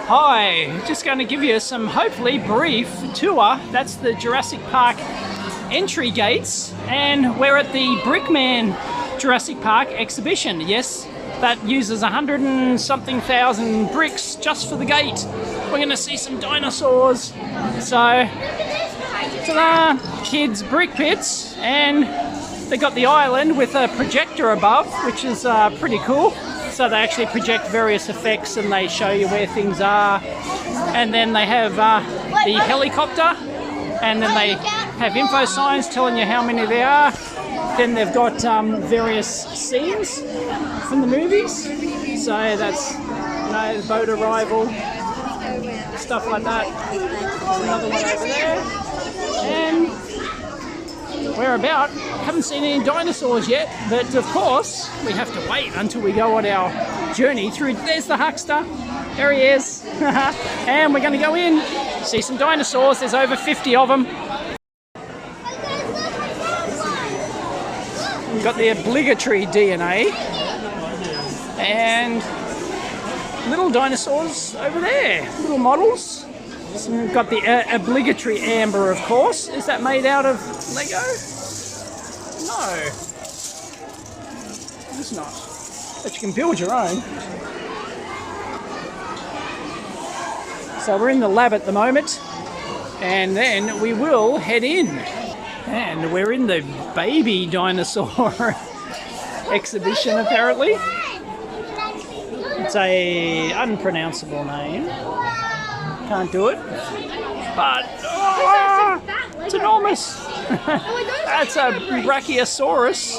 Hi, just going to give you some hopefully brief tour. That's the Jurassic Park entry gates, and we're at the Brickman Jurassic Park exhibition. Yes, that uses 100 and something thousand bricks just for the gate. We're going to see some dinosaurs. So, ta-da, kids' brick pits, and they got the island with a projector above, which is pretty cool. So they actually project various effects and they show you where things are. And then they have the helicopter, and then they have info signs telling you how many there are. Then they've got various scenes from the movies. So that's, the boat arrival, stuff like that. There's another one over there. And we're about, haven't seen any dinosaurs yet, but of course we have to wait until we go on our journey through. There's the huckster, there he is. And we're going to go in, see some dinosaurs. There's over 50 of them. We've got the obligatory DNA and little dinosaurs over there, little models. So we've got the obligatory amber, of course. Is that made out of Lego? No, it's not. But you can build your own. So we're in the lab at the moment, and then we will head in. And we're in the baby dinosaur exhibition, apparently. It's a unpronounceable name. Can't do it, but it's enormous. That's a Brachiosaurus.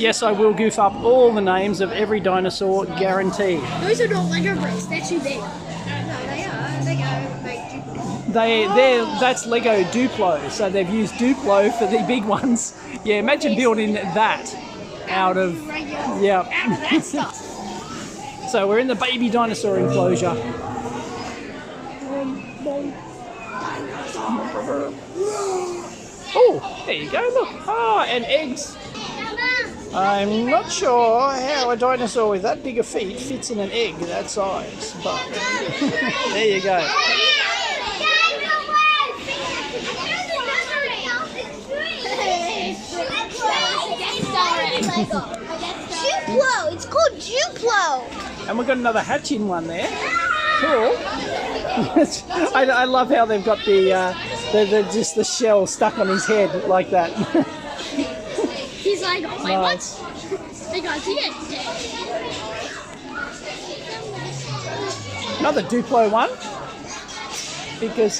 Yes, I will goof up all the names of every dinosaur, guaranteed. Those are not Lego bricks, they're too big. No, they are. Lego make That's Lego Duplo, so they've used Duplo for the big ones. Yeah, imagine building that out of that stuff. So we're in the baby dinosaur enclosure. Oh, there you go, look. Oh, and eggs. I'm not sure how a dinosaur with that big a feet fits in an egg that size, but there you go. Duplo, it's called Duplo. And we've got another hatching one there. Cool. I love how they've got just the shell stuck on his head like that. He's like, oh my nice. what? They got it. Another Duplo one. Because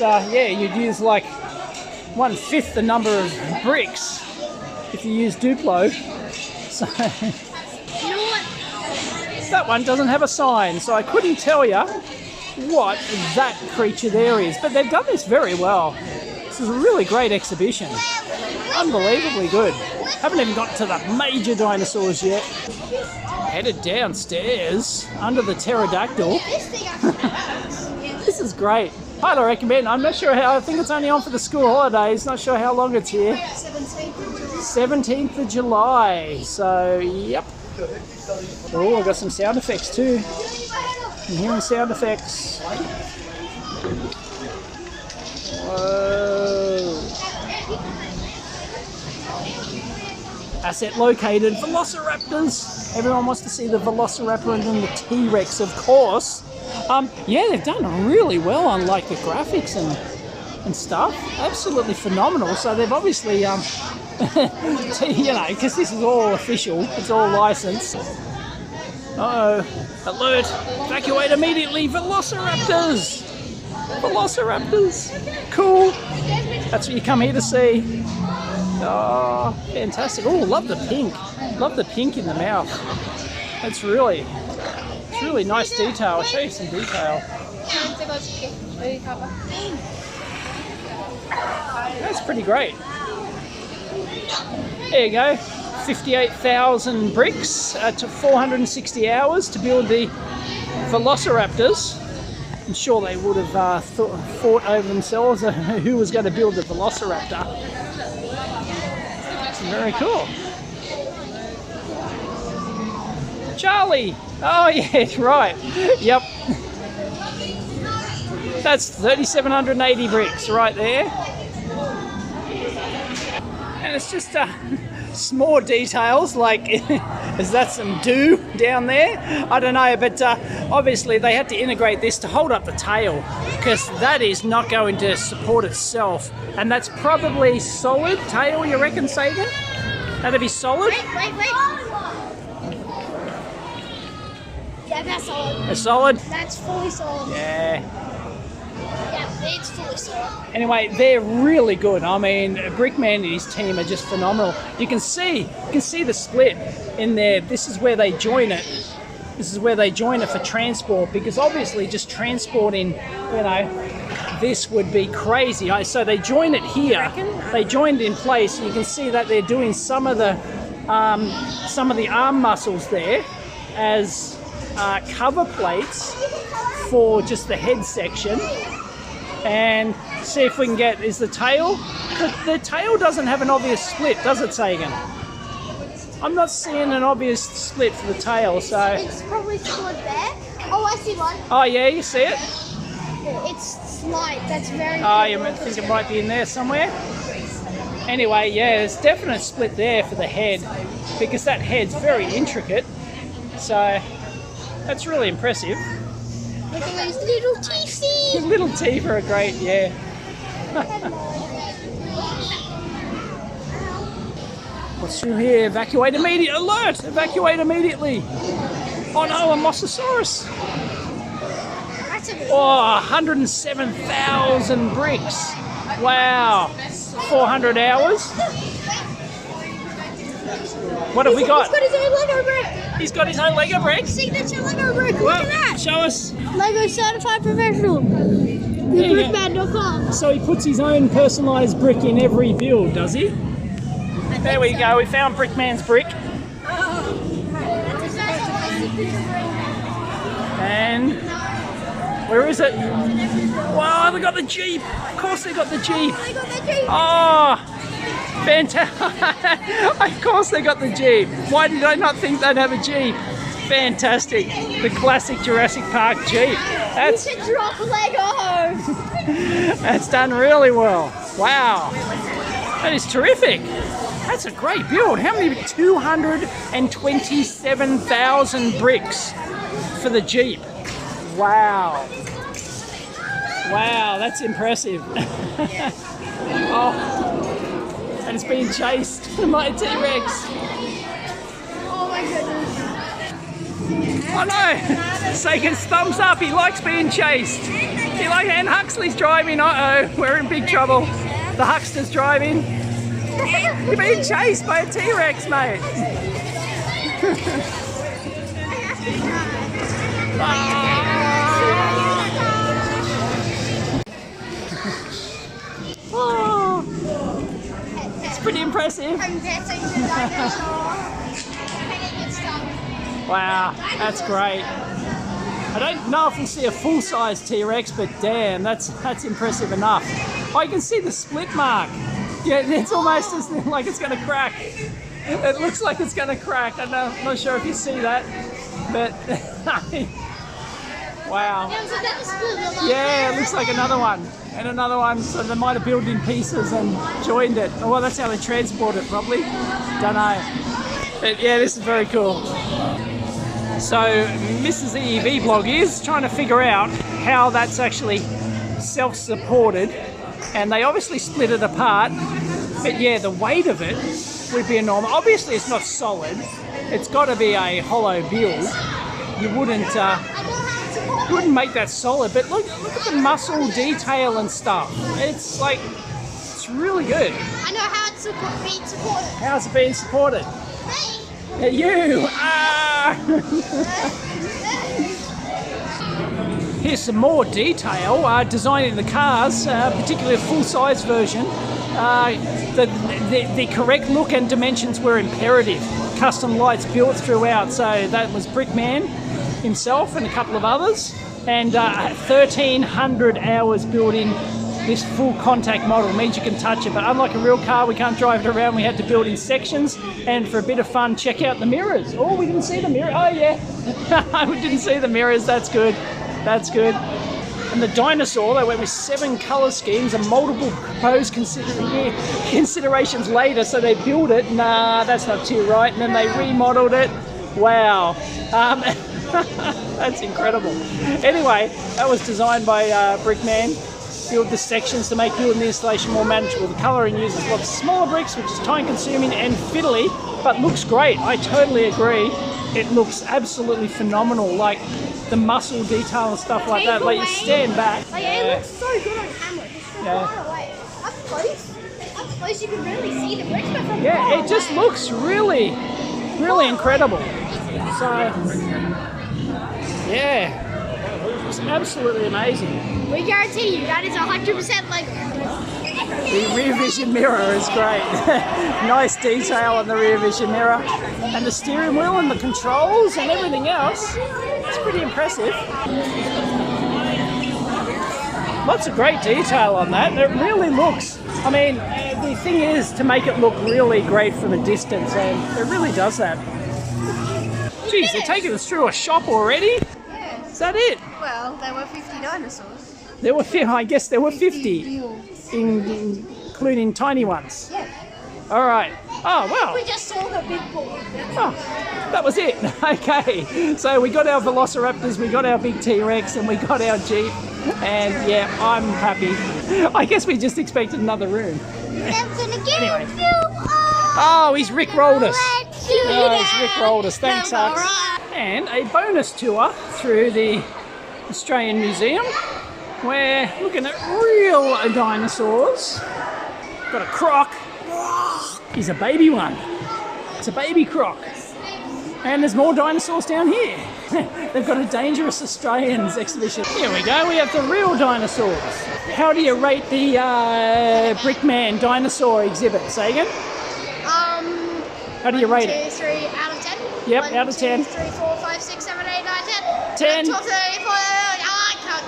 you'd use like 1/5 the number of bricks if you use Duplo. So You know what? that one doesn't have a sign, so I couldn't tell you what that creature there is, but they've done this very well. This is a really great exhibition, unbelievably good. Haven't even got to the major dinosaurs yet. Headed downstairs under the pterodactyl. This is great. Highly recommend. I'm not sure how, I think it's only on for the school holidays, not sure how long it's here. 17th of July, so yep. Oh, I've got some sound effects too. I'm hearing sound effects. Whoa. Asset located. Velociraptors. Everyone wants to see the Velociraptor and then the T-Rex, of course. Yeah, they've done really well on like the graphics and stuff. Absolutely phenomenal. So they've obviously, because this is all official. It's all licensed. Uh-oh. Alert! Evacuate immediately! Velociraptors! Velociraptors! Cool! That's what you come here to see. Oh, fantastic. Oh, love the pink. Love the pink in the mouth. It's really nice detail. I'll show you some detail. That's pretty great. There you go. 58,000 bricks to 460 hours to build the Velociraptors. I'm sure they would have fought over themselves who was going to build the Velociraptor. Very cool. Charlie! Oh yeah, right. Yep. That's 3,780 bricks right there. And it's just small details, like is that some dew down there? I don't know, but obviously they had to integrate this to hold up the tail, because that is not going to support itself. And that's probably solid tail, you reckon, Sagan? That'd be solid? Wait. Yeah, that's solid. A solid? That's fully solid. Yeah. Yeah, it's fully solid. Anyway, they're really good. I mean, Brickman and his team are just phenomenal. You can see the split in there. This is where they join it. This is where they join it for transport, because obviously just transporting, you know, this would be crazy. So they join it here. They joined in place. You can see that they're doing some of the arm muscles there as cover plates for just the head section. And see if we can get, is the tail? The tail doesn't have an obvious split, does it, Sagan? I'm not seeing an obvious split for the tail, so... It's probably split there. Oh, I see one. Oh yeah, you see it? It's slight, that's very... Oh, you think it might be in there somewhere? Anyway, yeah, there's definite split there for the head, because that head's very intricate. So, that's really impressive. Look at those little teethy. His little teeth are great, yeah. What's through here? Evacuate immediately! Alert! Evacuate immediately! Oh no, a Mosasaurus! Oh, 107,000 bricks! Wow! 400 hours? What have we got? He's got his own Lego brick! He's got his own Lego brick? Signature Lego brick, look Well, at that! show us! Lego certified professional. Brickman.com. So he puts his own personalised brick in every build, does he? There we go, we found Brickman's brick. And where is it? Wow, they got the Jeep! Of course they got the Jeep! I got the Jeep. Oh! Fantastic! Of course they got the Jeep. Why did I not think they'd have a Jeep? Fantastic. The classic Jurassic Park Jeep. You should drop Lego. That's done really well. Wow. That is terrific. That's a great build. How many? 227,000 bricks for the Jeep. Wow. Wow, that's impressive. Oh. And it's being chased by a T-Rex. Oh my goodness. Oh no! Sagan's thumbs up, he likes being chased. And Huxley's driving, uh-oh, we're in big trouble. The Huckster's driving. You're being chased by a T-Rex, mate. Oh. It's pretty impressive. Wow, that's great. I don't know if we'll see a full-size T-Rex, but damn, that's impressive enough. Oh, you can see the split mark. Yeah, it's almost as like it's going to crack. It looks like it's going to crack. I'm not sure if you see that, but wow. Yeah, it looks like another one. And another one, so they might have built in pieces and joined it. Oh, well, that's how they transport it, probably. Don't know. But yeah, this is very cool. So Mrs. EEVblog is trying to figure out how that's actually self-supported, and they obviously split it apart, but yeah, the weight of it would be enormous. Obviously it's not solid, it's got to be a hollow build. You wouldn't make that solid, but look at the muscle detail and stuff. It's like, it's really good. I know how it's being supported. How's it being supported? You! Ah! Here's some more detail. Designing the cars, particularly a full-size version. The correct look and dimensions were imperative. Custom lights built throughout, so that was Brickman himself and a couple of others. And 1,300 hours building this full contact model. Means you can touch it, but unlike a real car, we can't drive it around. We had to build in sections, and for a bit of fun, check out the mirrors. Oh, we didn't see the mirror. Oh yeah, we didn't see the mirrors. That's good. That's good. And the Dinosaur, they went with 7 colour schemes and multiple proposed considerations later, so they built it. Nah, that's not too right. And then they remodeled it. Wow. That's incredible. Anyway, that was designed by Brickman. Build the sections to make building the installation more manageable. The colouring uses lots of smaller bricks, which is time consuming and fiddly, but looks great. I totally agree. It looks absolutely phenomenal. Like the muscle detail and stuff like that. Like you stand back. Like, it looks so good on camera. Just from far away. Up close you can really see the bricks, but from far it just away, looks really incredible. So, yeah. It's absolutely amazing. We guarantee you that is 100% Lego. The rear vision mirror is great. Nice detail on the rear vision mirror. And the steering wheel and the controls and everything else. It's pretty impressive. Lots of great detail on that. It really looks, I mean, the thing is to make it look really great from a distance, and it really does that. Geez, they're taking us through a shop already? Yeah. Is that it? Well, there were 50 dinosaurs. There were, I guess there were 50, including tiny ones. Yeah. All right. Oh, wow. We just saw the big ball. Oh, that was it. Okay. So we got our Velociraptors, we got our big T-Rex, and we got our Jeep. And yeah, I'm happy. I guess we just expected another room. I'm gonna give Anyway. you Oh, he's Rick-rolled us. he's He's Rick-rolled us. Thanks, Hux. And a bonus tour through the Australian Museum. We're looking at real dinosaurs. Got a croc. He's a baby one. It's a baby croc. And there's more dinosaurs down here. They've got a Dangerous Australians exhibition. Here we go, we have the real dinosaurs. How do you rate the Brickman dinosaur exhibit, Sagan? How do you rate it? 1, 2, 3 out of 10. Yep, 1, out of 10. 2, 3, 4, 5, 6, 7, 8, 9, 10. 10. 12, 13, 14, I can't.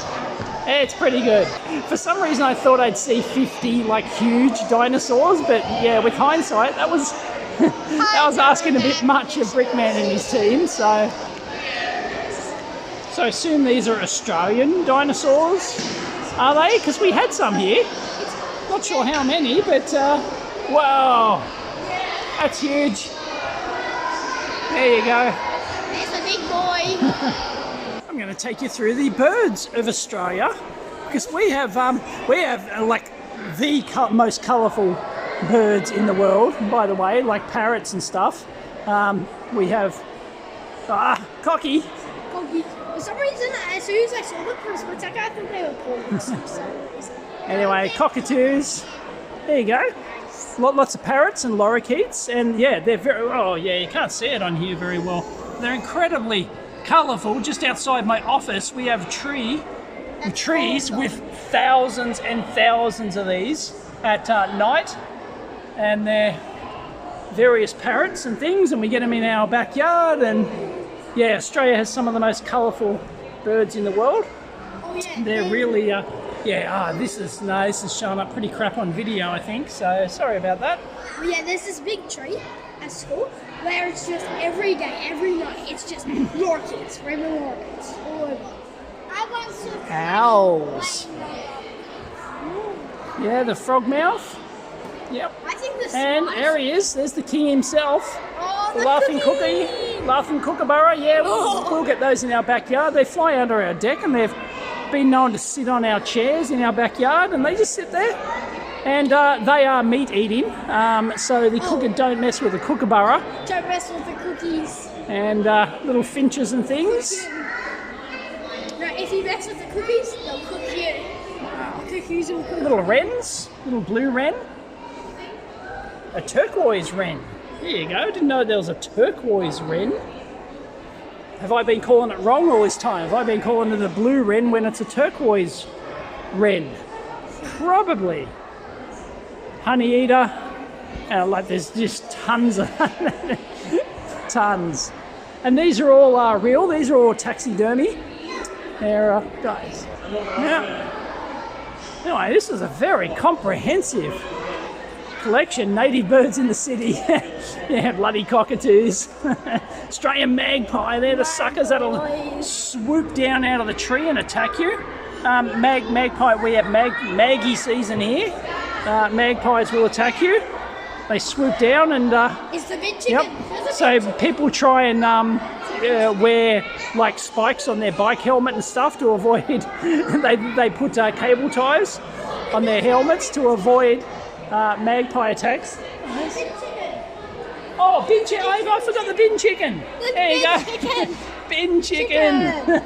It's pretty good. For some reason I thought I'd see 50 like huge dinosaurs, but yeah, with hindsight that was that was asking a bit much of Brickman and his team, so I assume these are Australian dinosaurs, are they? Because we had some here. Not sure how many, but wow, that's huge. There you go. There's a big boy. I'm going to take you through the birds of Australia, because we have like the most colourful birds in the world, by the way, like parrots and stuff. We have Cocky. For some reason, as soon as I saw them for a split second, I thought they were porpoises. Anyway, cockatoos. There you go. Lots of parrots and lorikeets, and yeah, they're very. Oh yeah, you can't see it on here very well. They're incredibly colourful. Just outside my office, we have trees with thousands and thousands of these at night, and they're various parrots and things, and we get them in our backyard. And yeah, Australia has some of the most colourful birds in the world. Oh yeah. They're really this is showing up pretty crap on video, I think, so sorry about that. Oh yeah, there's this big tree at school where it's just every day, every night, it's just lorikeets, rainbow lorikeets all over. I want some Owls. Yeah, the frogmouth. Yep. I think this And there he is. There's the king himself. Oh, The laughing cookie. Laughing kookaburra. Yeah, we'll get those in our backyard. They fly under our deck, and they've been known to sit on our chairs in our backyard, and they just sit there. And they are meat eating, so the don't mess with the kookaburra. Don't mess with the cookies. And little finches and things. No, if you mess with the cookies, they'll cook you. The cookies will cook. Little wrens. Little blue wren. A turquoise wren. There you go. Didn't know there was a turquoise wren. Have I been calling it wrong all this time? Have I been calling it a blue wren when it's a turquoise wren? Probably. Honey eater. There's just tons of tons. And these are all real. These are all taxidermy. They're guys. Now, anyway, this is a very comprehensive collection. Native birds in the city. Yeah, bloody cockatoos. Australian magpie. They're the suckers that'll swoop down out of the tree and attack you. Magpie, we have Maggie season here. Magpies will attack you. They swoop down and... It's the big chicken. Yep. So people try and wear like spikes on their bike helmet and stuff to avoid... they put cable ties on their helmets to avoid magpie attacks. Oh, bin chicken! I forgot the bin chicken. There you go. Chicken. Bin chicken.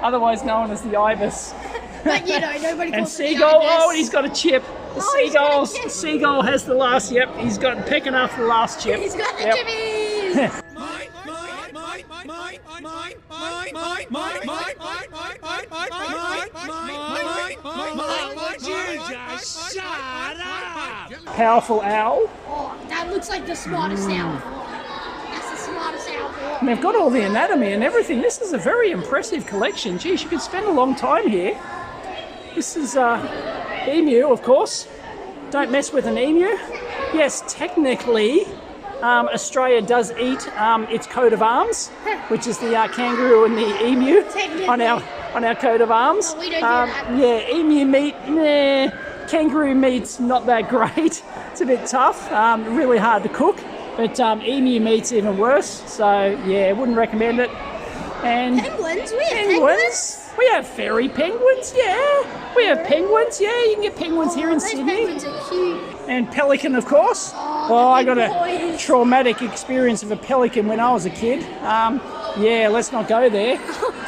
Otherwise known as the ibis. But you know, nobody calls And it seagull. the Oh, ibis. and he's got a chip. The seagull has the last. Yep, he's got pecking off the last chip. He's got the Yep. chippies. Powerful owl. Oh, that looks like the smartest owl. That's the smartest owl. And they've got all the anatomy and everything. This is a very impressive collection. Geez, you could spend a long time here. This is emu, of course. Don't mess with an emu. Yes, technically, Australia does eat its coat of arms, which is the kangaroo and the emu on our coat of arms. No, we don't do that. Yeah, emu meat, nah. Kangaroo meat's not that great. It's a bit tough, really hard to cook. But emu meat's even worse. So yeah, wouldn't recommend it. And Penguins? We have penguins? we have fairy penguins, yeah. We have penguins, yeah. You can get penguins here in Those Sydney. penguins are cute. And pelican, of course. Oh, I the got big a boys. traumatic experience of a pelican when I was a kid. Yeah, let's not go there.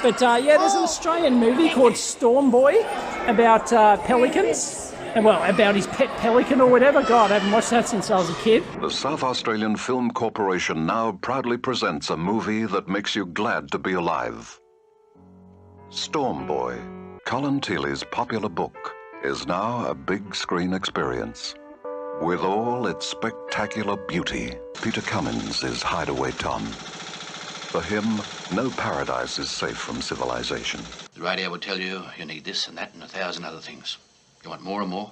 But yeah, there's an Australian movie called Storm Boy about pelicans. And well, about his pet pelican or whatever. God, I haven't watched that since I was a kid. The South Australian Film Corporation now proudly presents a movie that makes you glad to be alive. Storm Boy, Colin Teeley's popular book, is now a big screen experience. With all its spectacular beauty, Peter Cummins is Hideaway Tom. For him, no paradise is safe from civilization. The radio will tell you you need this and that and 1,000 other things. You want more and more,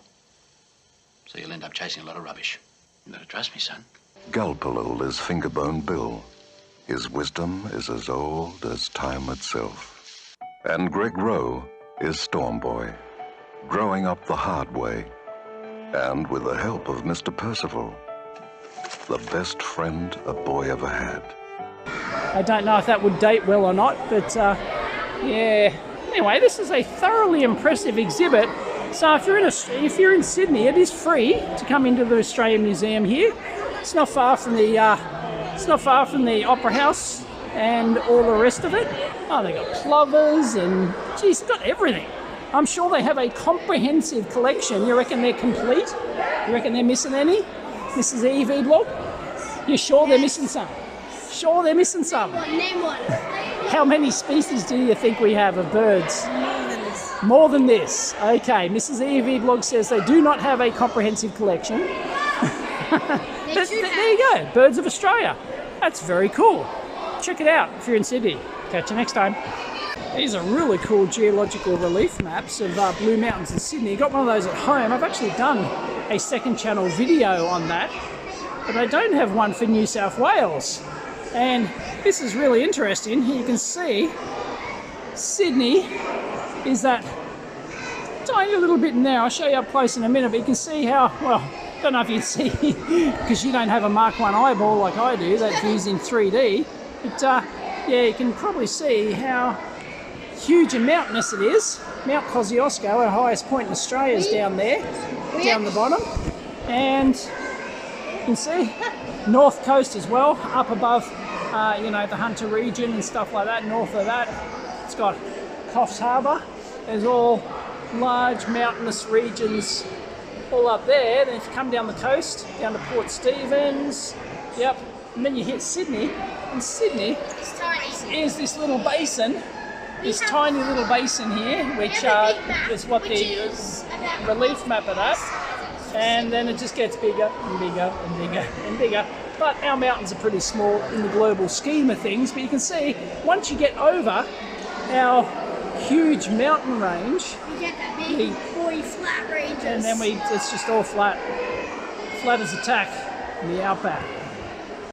so you'll end up chasing a lot of rubbish. You better trust me, son. Galpalul is Fingerbone Bill. His wisdom is as old as time itself. And Greg Rowe is Storm Boy, growing up the hard way, and with the help of Mr. Percival, the best friend a boy ever had. I don't know if that would date well or not, but yeah. Anyway, this is a thoroughly impressive exhibit. So if you're in Sydney, it is free to come into the Australian Museum here. It's not far from the Opera House and all the rest of it. Oh, they got plovers and geez, they've got everything. I'm sure they have a comprehensive collection. You reckon they're complete? You reckon they're missing any? This is EEVblog. You sure they're missing some? Sure they're missing some. Name one. How many species do you think we have of birds? More than this. Okay, Mrs. EEVblog says they do not have a comprehensive collection. But there you go, Birds of Australia. That's very cool. Check it out if you're in Sydney. Catch you next time. These are really cool geological relief maps of Blue Mountains in Sydney. Got one of those at home. I've actually done a second channel video on that, but I don't have one for New South Wales. And this is really interesting. Here you can see Sydney is that tiny little bit now. I'll show you up close in a minute, but you can see how, well, I don't know if you can see because you don't have a Mark 1 eyeball like I do that views in 3D, but yeah, you can probably see how huge and mountainous it is. Mount Kosciuszko, our highest point in Australia, is down there, down the bottom, and you can see North Coast as well, up above you know, the Hunter region and stuff like that. North of that, it's got Coffs Harbour. There's all large mountainous regions all up there. Then if you come down the coast, down to Port Stephens, yep, and then you hit Sydney, and Sydney is this little basin, this tiny little basin here, which is what the relief map of that, and then it just gets bigger and bigger and bigger and bigger. But our mountains are pretty small in the global scheme of things, but you can see once you get over our huge mountain range, You get that big boy flat ranges. and then it's just all flat as a tack in the outback.